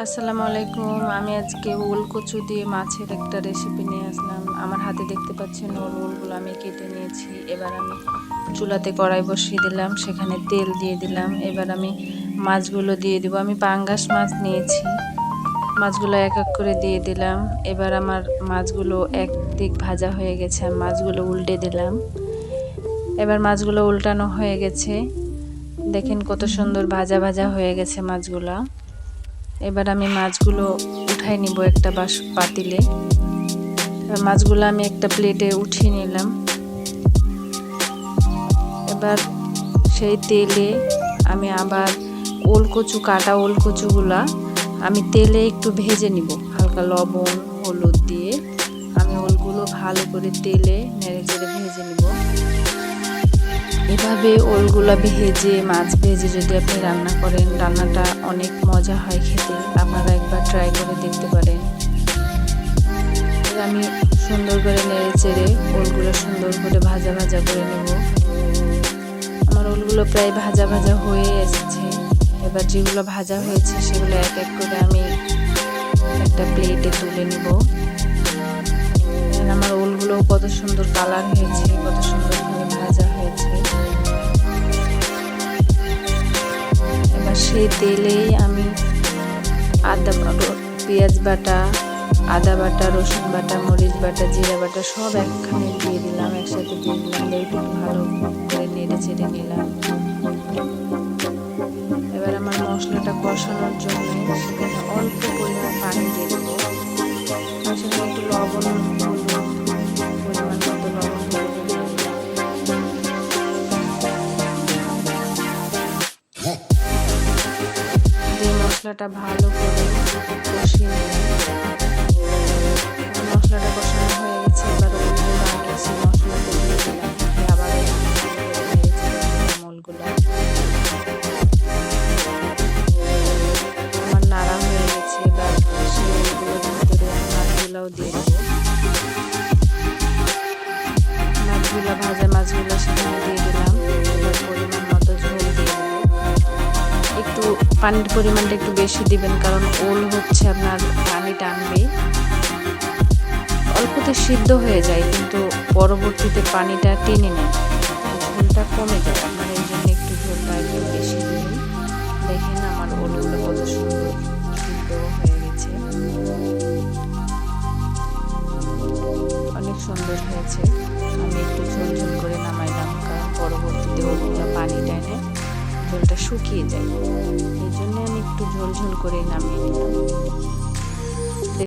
আসসালামু আলাইকুম। আমি আজকে ওল কচু দিয়ে মাছের একটা রেসিপি নিয়ে আসলাম। আমার হাতে দেখতে পাচ্ছেন ওলগুলো আমি কেটে নিয়েছি। এবার আমি চুলাতে কড়াই বসিয়ে দিলাম, সেখানে তেল দিয়ে দিলাম। এবার আমি মাছগুলো দিয়ে দিব। আমি পাঙ্গাস মাছ নিয়েছি, মাছগুলো এক এক করে দিয়ে দিলাম। এবার আমার মাছগুলো এক দিক ভাজা হয়ে গেছে, আমি মাছগুলো উল্টে দিলাম। এবার মাছগুলো উল্টানো হয়ে গেছে, দেখেন কত সুন্দর ভাজা ভাজা হয়ে গেছে মাছগুলো। এবার আমি মাছগুলো উঠাই নিব একটা পাতিলে। মাছগুলো আমি একটা প্লেটে উঠিয়ে নিলাম। এবার সেই তেলে আমি আবার কাটা ওল কচুগুলা আমি তেলে একটু ভেজে নিব, হালকা লবণ হলুদ দিয়ে আমি ওলগুলো ভালো করে তেলে নেড়ে চেড়ে ভেজে নিব। এভাবে ওলগুলা ভেজে মাছ ভেজে যদি আপনি রান্না করেন, রান্নাটা অনেক মজা হয় খেতে। আপনারা একবার ট্রাই করে দেখতে পারেন। আমি সুন্দর করে নেড়ে চেড়ে ওলগুলো সুন্দর করে ভাজা ভাজা করে নেব। আমার ওলগুলো প্রায় ভাজা ভাজা হয়ে এসেছে। এবার যেগুলো ভাজা হয়েছে সেগুলো এক এক করে আমি একটা প্লেটে তুলে নেব। আমার ওলগুলো কত সুন্দর কালার হয়েছে, কত সুন্দর ভাবে ভাজা হয়েছে। এবার সেই তেলেই আমি পেঁয়াজ বাটা, আদা বাটা, রসুন বাটা, মরিচ বাটা, জিরা বাটা সব একখানে দিয়ে দিলাম, একসাথে দিয়ে দিলাম। একটু ভালো করে নেড়ে চেড়ে নিলাম। এবার আমার মশলাটা কষানোর জন্য সেখানে অল্প পরিমাণ পানি দিয়ে দেবো। সেখানে একটু লবণ, পরিমাণ মতো লবণ দিয়ে মশলাটা ভালো করে কষিয়ে নিলাম। মশলাটা কষানো হয়ে গেছে। এবার ওলগুলো আগে সেই মশলাতে দিয়ে দিলাম। আবার ওলগুলো আমার নাড়া হয়ে গেছে। এবার সেই ওলগুলোর ভিতরে মাছগুলোও দিয়ে দেবো। ভাজা মাছগুলো সেখানে দিয়ে দিলাম। এবার পরিমাণ মতো ঝোল দিয়ে দেবো। একটু পানির পরিমাণটা একটু বেশি দিবেন, কারণ ওল হচ্ছে আপনার পানি টানবে। অল্পতে সিদ্ধ হয়ে যায় কিন্তু পরবর্তীতে পানিটা টেনে নেয়, ঝোলটা কমে যায়। আপনার এই জন্য একটু ঝোলটা একটু বেশি দিবেন। দেখেন আমার ওলগুলো কত সুন্দর সিদ্ধ হয়ে গেছে, অনেক সুন্দর হয়েছে। আমি একটু ঝোল ঝোল করে নামাইলাম, কারণ পরবর্তীতে ওলগুলো পানি টেনে ঝোলটা শুকিয়ে যায়। এই জন্য আমি একটু ঝোল ঝোল করে নামিয়ে নিলাম।